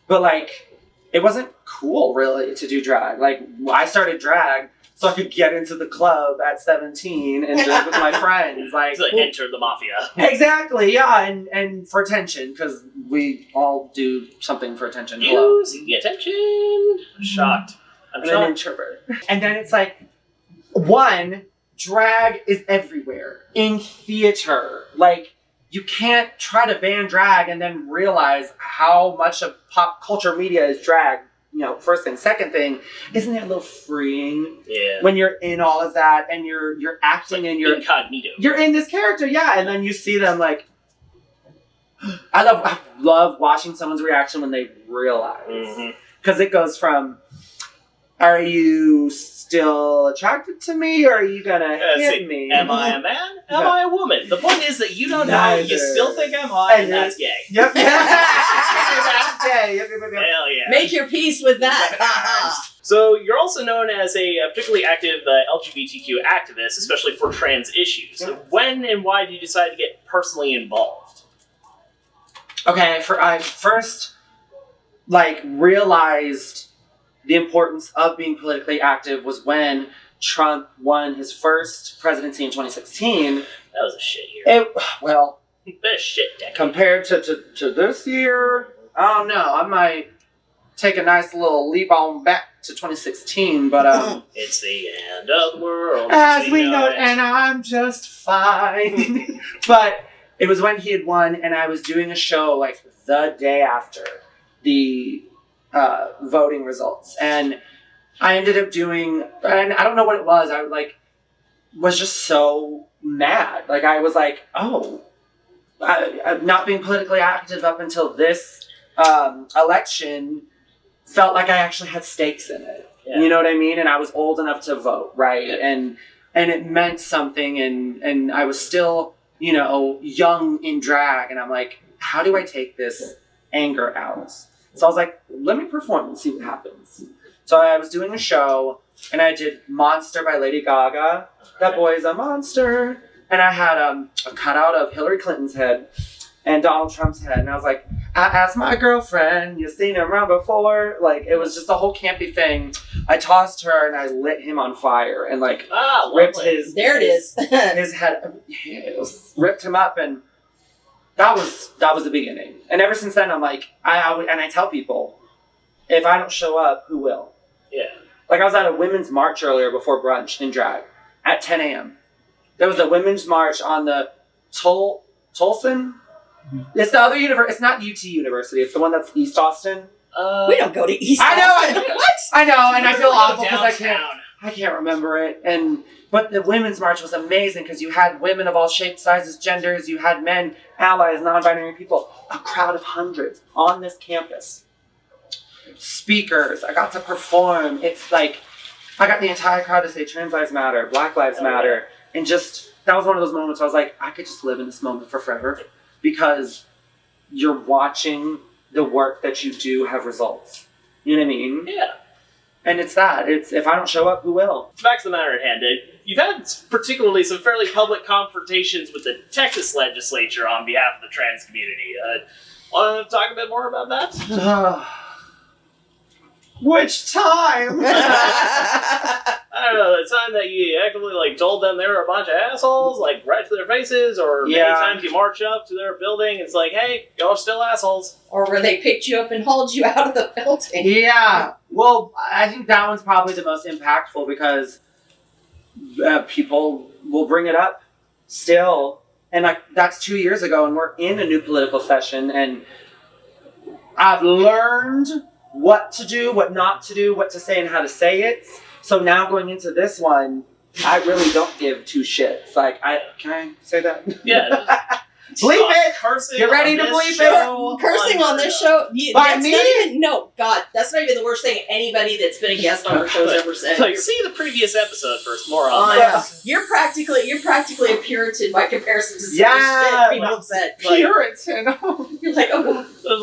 but, like, it wasn't cool, really, to do drag. Like, I started drag so I could get into the club at 17 and drink with my friends. Like, so enter the mafia. Exactly, yeah, and for attention, because we all do something for attention. Seeking attention. I'm shocked. I'm an introvert. And then it's like, one, drag is everywhere. In theater. Like, you can't try to ban drag and then realize how much of pop culture media is drag. You know, first thing. Second thing, isn't it a little freeing? Yeah. When you're in all of that and you're acting and you're incognito. You're in this character, yeah, and then you see them like I love watching someone's reaction when they realize. Because it goes from, are you still attracted to me, or are you gonna hit me? Am I a man? Am I a woman? The point is that you don't know. You still think I'm hot, and that's gay. Yep. That's gay. Yep. Hell yeah. Make your peace with that. So you're also known as a particularly active LGBTQ activist, especially for trans issues. Yes. When and why did you decide to get personally involved? Okay, I first realized the importance of being politically active was when Trump won his first presidency in 2016. That was a shit year. Been a shit decade. Compared to this year, I don't know. I might take a nice little leap on back to 2016, but it's the end of the world as we know it, and I'm just fine. But it was when he had won, and I was doing a show like the day after the voting results, and I ended up doing, and I don't know what it was. I was just so mad. Like I was like, oh, I'm not being politically active up until this election felt like I actually had stakes in it. Yeah. You know what I mean? And I was old enough to vote, right? Yeah. And it meant something, and I was still, young in drag, and I'm like, how do I take this anger out? So I was like, let me perform and see what happens. So I was doing a show, and I did Monster by Lady Gaga. That boy's a monster. And I had a cutout of Hillary Clinton's head and Donald Trump's head. And I was like, I asked my girlfriend, you seen him around before? Like, it was just a whole campy thing. I tossed her and I lit him on fire and ripped his... There it is. his head, ripped him up, and that was the beginning. And ever since then, I'm like, I tell people, if I don't show up, who will? Yeah. Like, I was at a women's march earlier before brunch in drag at 10 a.m. There was a women's march on the Tolson? It's the other university. It's not UT University. It's the one that's East Austin. We don't go to East Austin. What? I know, and I feel awful because I can't remember it. But the women's march was amazing because you had women of all shapes, sizes, genders. You had men, allies, non-binary people. A crowd of hundreds on this campus. Speakers. I got to perform. It's like I got the entire crowd to say Trans Lives Matter, Black Lives Matter. And that was one of those moments where I was like, I could just live in this moment for forever. Because you're watching the work that you do have results. You know what I mean? Yeah. And it's that. It's, if I don't show up, who will? Back to the matter at hand. You've had particularly some fairly public confrontations with the Texas legislature on behalf of the trans community. Want to talk a bit more about that? Which time? I don't know, the time that you actively told them they were a bunch of assholes, right to their faces, or many times you march up to their building, it's like, hey, y'all are still assholes. Or where they picked you up and hauled you out of the building. Yeah. Well, I think that one's probably the most impactful because people will bring it up still. And that's 2 years ago, and we're in a new political session, and I've learned what to do, what not to do, what to say, and how to say it. So now going into this one, I really don't give two shits. Can I say that? Yeah. Bleep it! Cursing. Get ready to bleep it! Cursing on this show? By me? That's not even the worst thing anybody that's been a guest on our show's ever said. See the previous episode first, more on that. You're practically a Puritan by comparison to some shit people have said. Puritan. You're like, oh. It was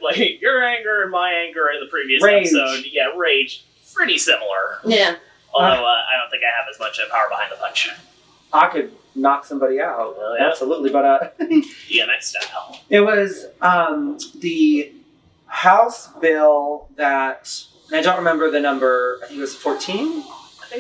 like your anger and my anger in the previous episode. Yeah, rage. Pretty similar. Yeah. Although I don't think I have as much power behind the punch. I could knock somebody out. Oh, yeah. Absolutely, but DMX style. It was the House bill that, and I don't remember the number, I think it was 14?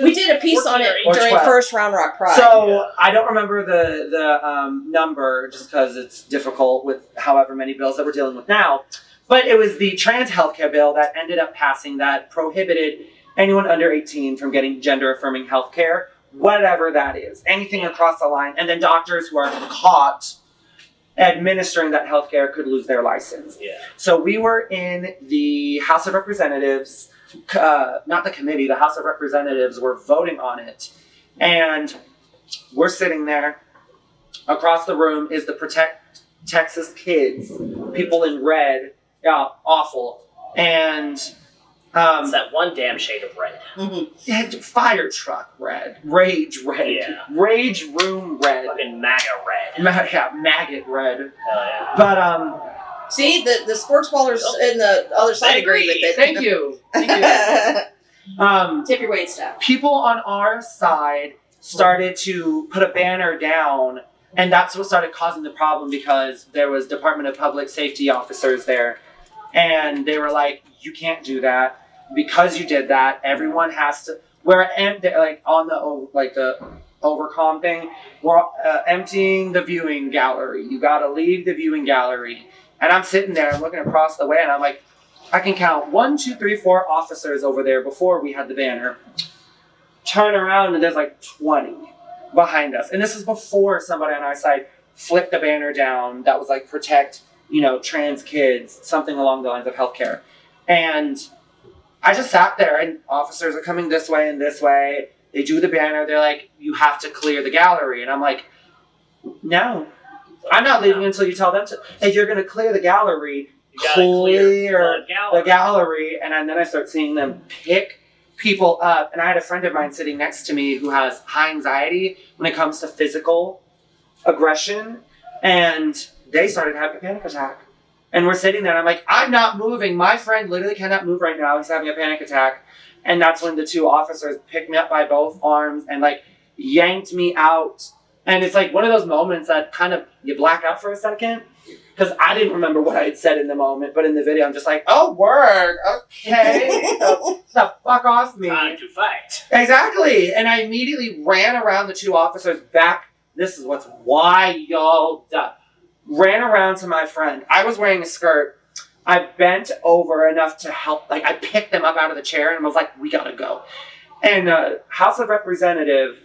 We did a piece on it during 12. First Round Rock Pride. So I don't remember the number just because it's difficult with however many bills that we're dealing with now. But it was the trans healthcare bill that ended up passing that prohibited anyone under 18 from getting gender-affirming healthcare whatever that is, anything across the line. And then doctors who are caught administering that healthcare could lose their license. Yeah. So we were in the House of Representatives, not the committee, the House of Representatives were voting on it. And we're sitting there. Across the room is the Protect Texas Kids, people in red. Yeah, awful. And It's that one damn shade of red. yeah, fire truck red, rage red, Yeah. rage room red, Fucking MAGA red. yeah, maggot red. Hell yeah. But See, the sports ballers in the other side agree with it. thank you. Tip your weight staff. People on our side started to put a banner down, and that's what started causing the problem because there was Department of Public Safety officers there, and they were like, "You can't do that because you did that. Everyone has to." We're like on the overcom thing. We're emptying the viewing gallery. You got to leave the viewing gallery, and I'm sitting there, I'm looking across the way, and I'm like, I can count 1, 2, 3, 4 officers over there before we had the banner. Turn around and there's like 20 behind us. And this is before somebody on our side flipped the banner down that was like protect, trans kids, something along the lines of healthcare. And I just sat there and officers are coming this way and this way. They do the banner. They're like, you have to clear the gallery. And I'm like, no, I'm not leaving until you tell them to. If you're going to clear the gallery, clear the gallery. And then I start seeing them pick people up. And I had a friend of mine sitting next to me who has high anxiety when it comes to physical aggression. And they started having a panic attack. And we're sitting there and I'm like, I'm not moving. My friend literally cannot move right now. He's having a panic attack. And that's when the 2 officers picked me up by both arms and like yanked me out. And it's like one of those moments that kind of you black out for a second. Because I didn't remember what I had said in the moment, but in the video I'm just like, oh, word, okay. So fuck off me. Time to fight. Exactly. And I immediately ran around the 2 officers back. This is what's wild. Ran around to my friend. I was wearing a skirt. I bent over enough to help. Like, I picked them up out of the chair and was like, we gotta go. And House of Representative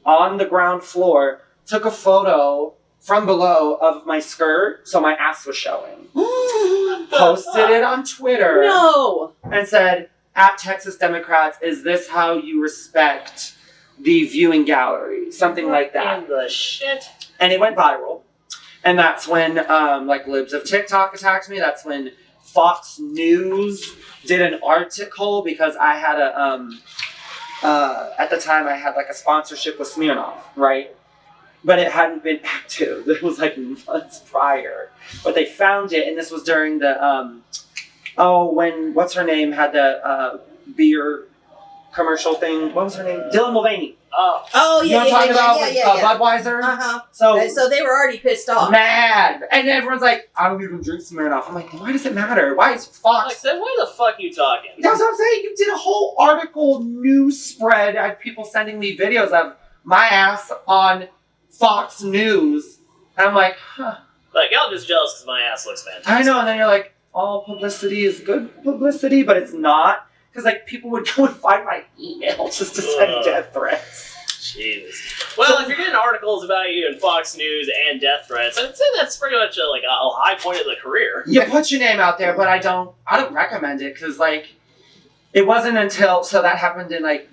on the ground floor took a photo from below of my skirt, so my ass was showing. Posted it on Twitter. No. And said, at Texas Democrats, is this how you respect the viewing gallery? Something like that. In the shit. And it went viral. And that's when, libs of TikTok attacked me. That's when Fox News did an article because I had at the time I had like a sponsorship with Smirnoff, right? But it hadn't been active. It was like months prior. But they found it, and this was during the, when, what's her name, had the beer commercial thing. What was her name? Dylan Mulvaney. Oh, You know what I'm talking about? Budweiser? Uh-huh. So they were already pissed off. mad. And everyone's like, I don't even drink Smirnoff. I'm like, why does it matter? Why is Fox? Like, then why the fuck you talking? That's what I'm saying. You did a whole article news spread. I had people sending me videos of my ass on Fox News. And I'm like, huh. Like, y'all just jealous because my ass looks fantastic. I know. And then you're like, all publicity is good publicity, but it's not. Because, like, people would go and find my email just to send death threats. Jesus. Well, if you're getting articles about you in Fox News and death threats, I'd say that's pretty much a high point of the career. You put your name out there, but I don't recommend it because, like, it wasn't until, so that happened in, like,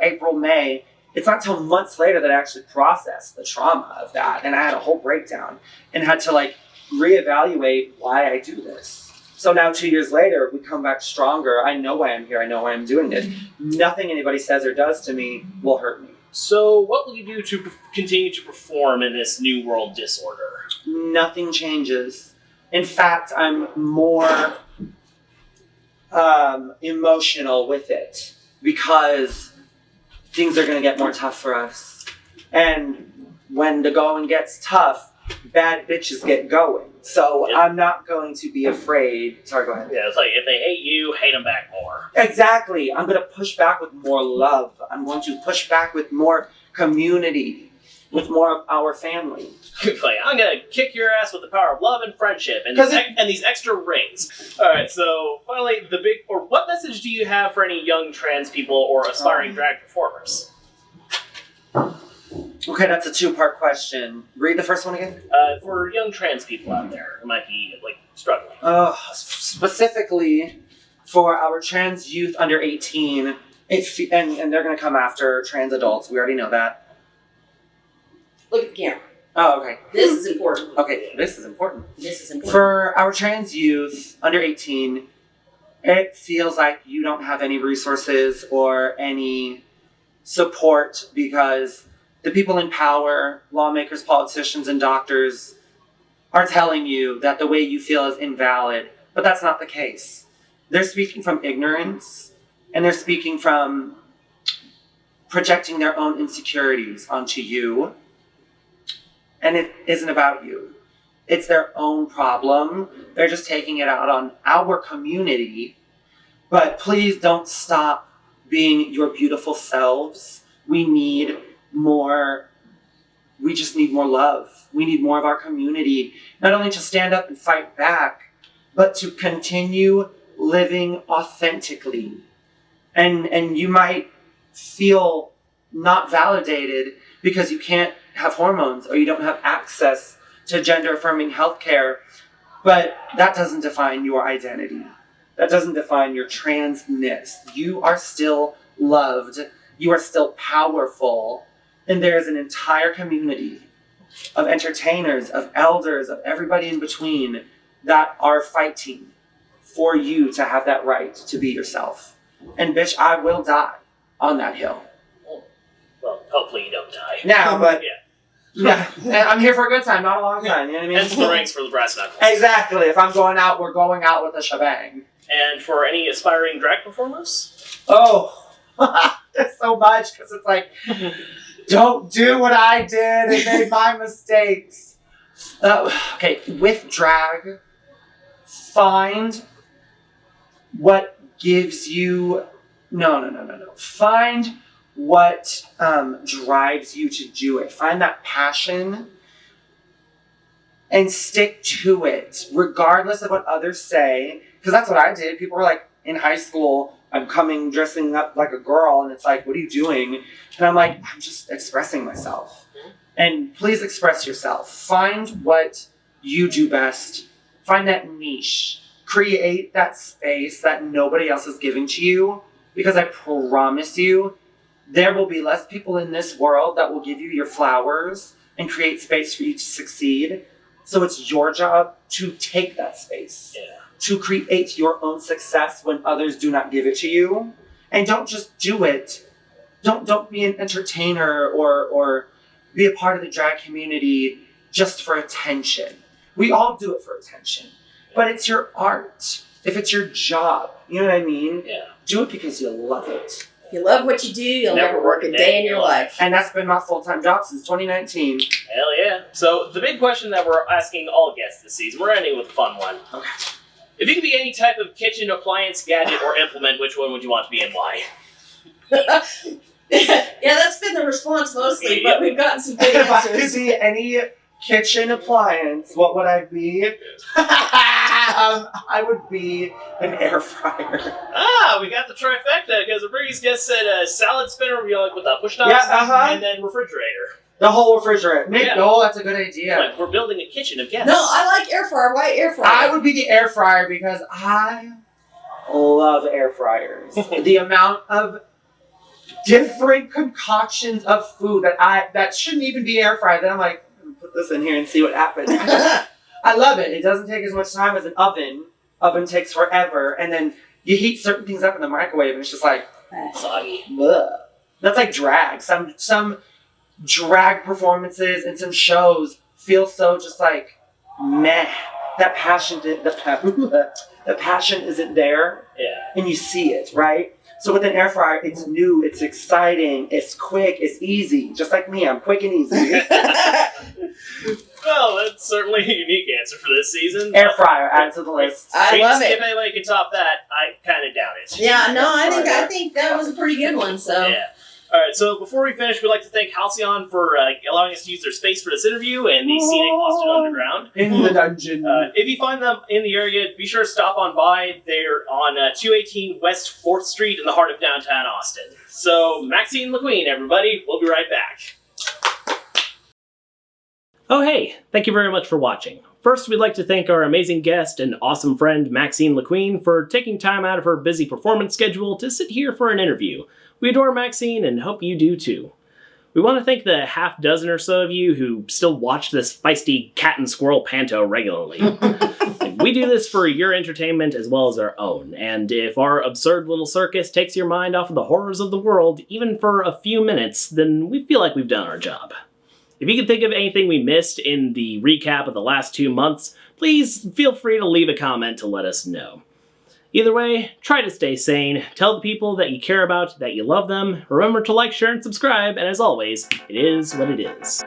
April, May. It's not until months later that I actually processed the trauma of that. And I had a whole breakdown and had to, like, reevaluate why I do this. So now 2 years later, we come back stronger. I know why I'm here. I know why I'm doing it. Nothing anybody says or does to me will hurt me. So what will you do to continue to perform in this new world disorder? Nothing changes. In fact, I'm more emotional with it because things are going to get more tough for us. And when the going gets tough, bad bitches get going. So I'm not going to be afraid. Sorry, go ahead. Yeah, it's like if they hate you, hate them back more. Exactly. I'm going to push back with more love. I'm going to push back with more community, with more of our family. Like, I'm going to kick your ass with the power of love and friendship and these extra rings. All right, so finally, what message do you have for any young trans people or aspiring drag performers? Okay, that's a two-part question. Read the first one again. For young trans people out there who might be struggling. Specifically for our trans youth under 18, and they're going to come after trans adults. We already know that. Look at the camera. Oh, okay. This is important. Okay, this is important. This is important. For our trans youth under 18, it feels like you don't have any resources or any support because the people in power, lawmakers, politicians, and doctors are telling you that the way you feel is invalid, but that's not the case. They're speaking from ignorance, and they're speaking from projecting their own insecurities onto you, and it isn't about you. It's their own problem. They're just taking it out on our community, but please don't stop being your beautiful selves. We just need more love. We need more of our community, not only to stand up and fight back, but to continue living authentically. And you might feel not validated because you can't have hormones or you don't have access to gender-affirming healthcare, but that doesn't define your identity. That doesn't define your transness. You are still loved. You are still powerful. And there is an entire community of entertainers, of elders, of everybody in between that are fighting for you to have that right to be yourself. And bitch, I will die on that hill. Well, hopefully you don't die. Now, but yeah. And I'm here for a good time, not a long time. You know what I mean? Hence the ranks for the brass knuckles. Exactly. If I'm going out, we're going out with a shebang. And for any aspiring drag performers? Oh, there's so much because it's like, don't do what I did and made my mistakes. Okay, with drag, find what gives you. No. Find what drives you to do it. Find that passion and stick to it, regardless of what others say. Because that's what I did. People were like, in high school, I'm coming dressing up like a girl, and it's like, what are you doing? And I'm like, I'm just expressing myself. And please express yourself. Find what you do best. Find that niche. Create that space that nobody else is giving to you. Because I promise you, there will be less people in this world that will give you your flowers and create space for you to succeed. So it's your job to take that space. Yeah. To create your own success when others do not give it to you. And don't just do it. Don't be an entertainer or be a part of the drag community just for attention. We all do it for attention. But it's your art. If it's your job, you know what I mean? Yeah. Do it because you love it. If you love what you do, you'll never work a day in your life. And that's been my full-time job since 2019. Hell yeah. So the big question that we're asking all guests this season, we're ending with a fun one. Okay. If you could be any type of kitchen appliance, gadget, or implement, which one would you want to be and why? Yeah, that's been the response mostly, but we've gotten some good If I could answers. be any kitchen appliance, what would I be? I would be an air fryer. Ah, we got the trifecta, because the previous guest said a salad spinner would be like with a push knobs, and then refrigerator. The whole refrigerator. Yeah. Oh, that's a good idea. Like, we're building a kitchen of guests. No, I like air fryer. Why air fryer? I would be the air fryer because I love air fryers. The amount of different concoctions of food that shouldn't even be air fried. Then I'm like, put this in here and see what happens. I love it. It doesn't take as much time as an oven. Oven takes forever, and then you heat certain things up in the microwave, and it's just like soggy. Ugh. That's like drag. Some drag performances and some shows feel so just like meh. That passion, the passion isn't there. Yeah. And you see it, right? So with an air fryer, it's new, it's exciting, it's quick, it's easy. Just like me, I'm quick and easy. Well, that's certainly a unique answer for this season. Air fryer, add to the list. I love If it. anybody can top that, I kind of doubt it. Yeah, no, I think that was a pretty good one. So Yeah. All right, so before we finish, we'd like to thank Halcyon for allowing us to use their space for this interview and the scenic Austin Underground. In the dungeon. If you find them in the area, be sure to stop on by. They're on 218 West 4th Street in the heart of downtown Austin. So, Maxine LaQueene, everybody. We'll be right back. Oh hey, thank you very much for watching. First, we'd like to thank our amazing guest and awesome friend Maxine LaQueene for taking time out of her busy performance schedule to sit here for an interview. We adore Maxine and hope you do too. We want to thank the half dozen or so of you who still watch this feisty cat and squirrel panto regularly. We do this for your entertainment as well as our own, and if our absurd little circus takes your mind off of the horrors of the world, even for a few minutes, then we feel like we've done our job. If you can think of anything we missed in the recap of the last 2 months, please feel free to leave a comment to let us know. Either way, try to stay sane, tell the people that you care about that you love them, remember to like, share, and subscribe, and as always, it is what it is.